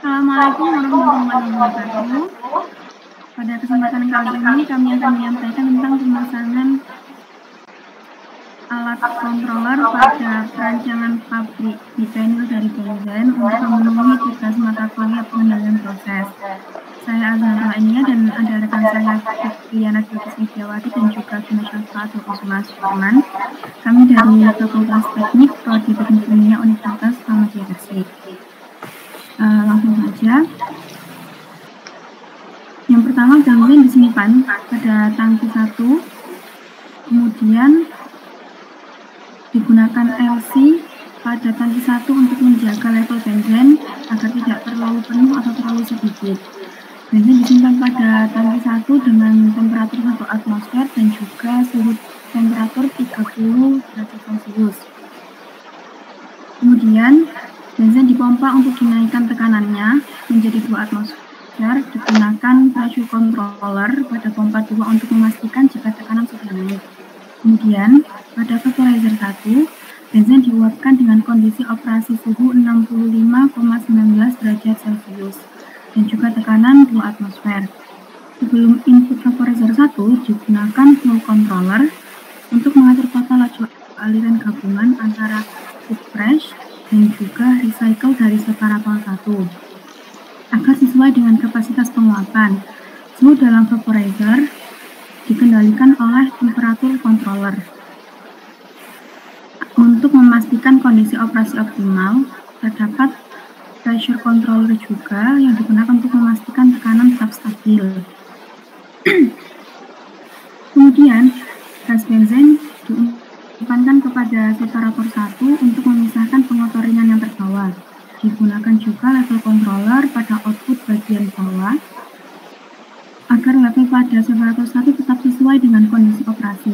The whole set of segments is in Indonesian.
Assalamualaikum warahmatullahi wabarakatuh. Pada kesempatan kali ini kami akan menyampaikan tentang pemasangan alat controller pada perancangan pabrik bipenil dari benzen untuk memenuhi tugas mata kuliah pengendalian proses. Saya Azhar Lainia dan ada rekan saya Fitriana Widiawati dan juga Gina Syafa atau Usman Sudirman. Kami dari Fakultas Teknik Prodi Teknik Kimia Universitas Muhammadiyah Gresik. Langsung saja. Yang pertama, benzen disimpan pada tangki 1, kemudian digunakan LC pada tangki 1 untuk menjaga level benzen agar tidak terlalu penuh atau terlalu sedikit. Benzen disimpan pada tangki 1 dengan temperatur 1 atmosfer dan juga suhu temperatur 30 derajat Celcius. Kemudian benzen dipompa untuk dinaikkan tekanannya menjadi 2 atmosfer. Digunakan pressure controller pada pompa 2 untuk memastikan jika tekanan sudah naik. Kemudian pada vaporizer 1, benzen diuapkan dengan kondisi operasi suhu 65,19 derajat Celcius dan juga tekanan 2 atmosfer. Sebelum input vaporizer 1, digunakan flow controller untuk mengatur tata laju aliran gabungan antara heat fresh dan juga recycle dari separator 1 agar sesuai dengan kapasitas penguapan. Suhu dalam vaporizer dikendalikan oleh temperatur controller. Untuk memastikan kondisi operasi optimal, terdapat pressure controller juga yang digunakan untuk memastikan tekanan tetap stabil. Kemudian, gas benzen diumpankan kepada separator 1 untuk memisahkan pengotor ringan yang terbawa. Digunakan juga level controller pada output bagian bawah agar level pada separator 1 tetap sesuai dengan kondisi operasi.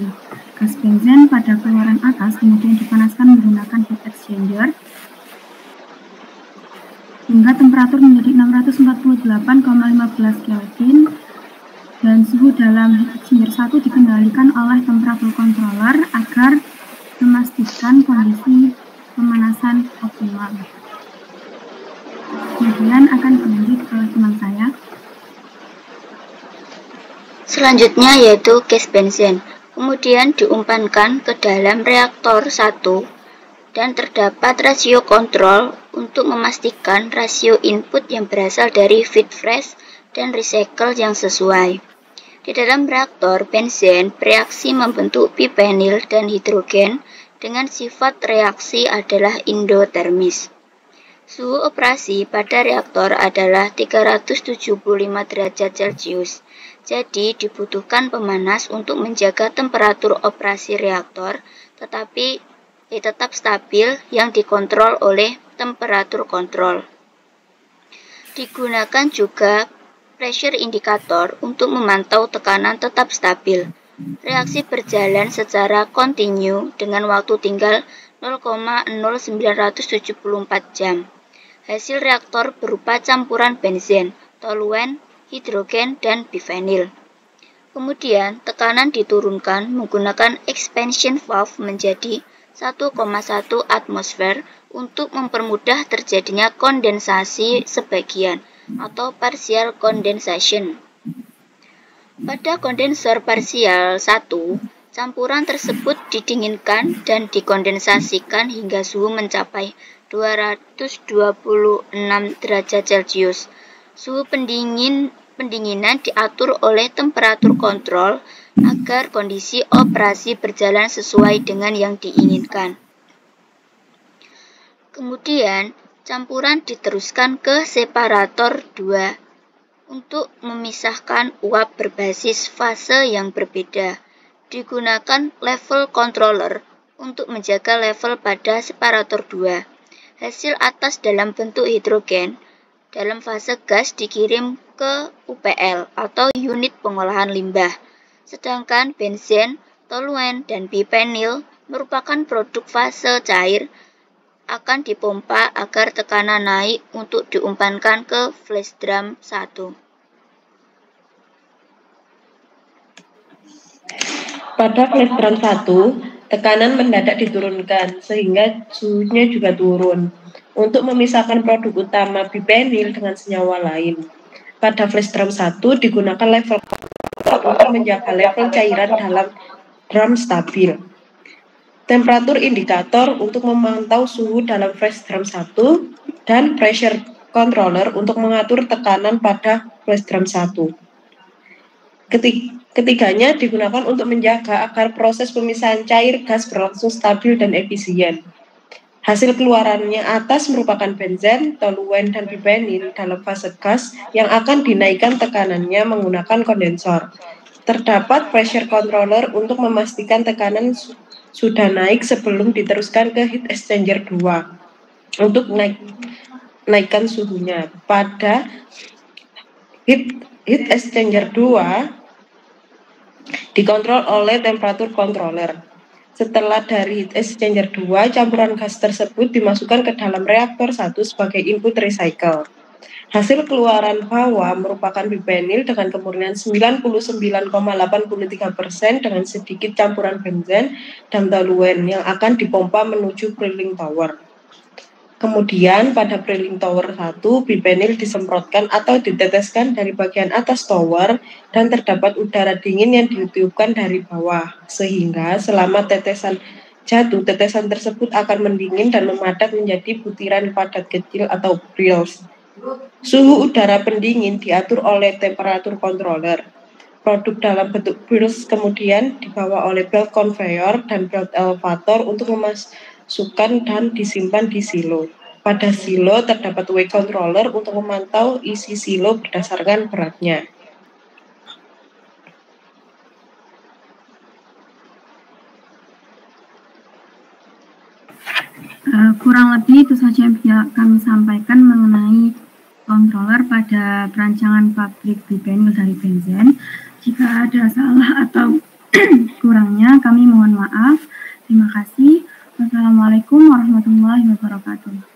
Gas benzen pada keluaran atas kemudian dipanaskan menggunakan heat exchanger hingga temperatur menjadi 648,15 Kelvin dan suhu dalam heat exchanger 1 dikendalikan oleh temperatur controller agar memastikan kondisi pemanasan optimal. Kemudian akan dilanjut ke teman saya. Selanjutnya yaitu gas benzen. Kemudian diumpankan ke dalam reaktor 1 dan terdapat rasio kontrol untuk memastikan rasio input yang berasal dari feed fresh dan recycle yang sesuai. Di dalam reaktor benzen bereaksi membentuk bipenil dan hidrogen dengan sifat reaksi adalah endotermis. Suhu operasi pada reaktor adalah 375 derajat Celcius. Jadi dibutuhkan pemanas untuk menjaga temperatur operasi reaktor tetapi tetap stabil yang dikontrol oleh temperatur kontrol. Digunakan juga pressure indicator untuk memantau tekanan tetap stabil. Reaksi berjalan secara kontinu dengan waktu tinggal 0,0974 jam. Hasil reaktor berupa campuran benzen, toluen, hidrogen, dan bipenil. Kemudian, tekanan diturunkan menggunakan expansion valve menjadi 1,1 atmosfer untuk mempermudah terjadinya kondensasi sebagian atau partial condensation. Pada kondensor parsial 1, campuran tersebut didinginkan dan dikondensasikan hingga suhu mencapai 226 derajat Celcius. Suhu pendinginan diatur oleh temperatur kontrol agar kondisi operasi berjalan sesuai dengan yang diinginkan. Kemudian, campuran diteruskan ke separator 2 untuk memisahkan uap berbasis fase yang berbeda. Digunakan level controller untuk menjaga level pada separator 2. Hasil atas dalam bentuk hidrogen dalam fase gas dikirim ke UPL atau unit pengolahan limbah. Sedangkan benzen, toluen, dan bipenil merupakan produk fase cair akan dipompa agar tekanan naik untuk diumpankan ke flash drum 1. Pada flash drum 1, Tekanan mendadak diturunkan sehingga suhunya juga turun. Untuk memisahkan produk utama bipenil dengan senyawa lain, pada flash drum 1 digunakan level untuk menjaga level cairan dalam drum stabil. Temperatur indikator untuk memantau suhu dalam flash drum 1 dan pressure controller untuk mengatur tekanan pada flash drum 1. Ketiganya digunakan untuk menjaga agar proses pemisahan cair gas berlangsung stabil dan efisien. Hasil keluarannya atas merupakan benzen, toluen, dan bipenil dalam fase gas yang akan dinaikkan tekanannya menggunakan kondensor. Terdapat pressure controller untuk memastikan tekanan sudah naik sebelum diteruskan ke heat exchanger 2 untuk naikkan suhunya. Pada heat exchanger 2 dikontrol oleh temperatur controller. Setelah dari heat exchanger 2, campuran gas tersebut dimasukkan ke dalam reaktor 1 sebagai input recycle. Hasil keluaran bawah merupakan bipenil dengan kemurnian 99,83% dengan sedikit campuran benzen dan toluen yang akan dipompa menuju cooling tower. Kemudian pada cooling tower 1, bipenil disemprotkan atau diteteskan dari bagian atas tower dan terdapat udara dingin yang ditiupkan dari bawah, sehingga selama tetesan jatuh, tetesan tersebut akan mendingin dan memadat menjadi butiran padat kecil atau brills. Suhu udara pendingin diatur oleh temperatur controller. Produk dalam bentuk brills kemudian dibawa oleh belt conveyor dan belt elevator untuk masukkan dan disimpan di silo. Pada silo terdapat weight controller untuk memantau isi silo berdasarkan beratnya. Kurang lebih itu saja yang bisa kami sampaikan mengenai controller pada perancangan pabrik bipenil dari benzen. Jika ada salah atau kurangnya, kami mohon maaf. Terima kasih. Wassalamualaikum warahmatullahi wabarakatuh.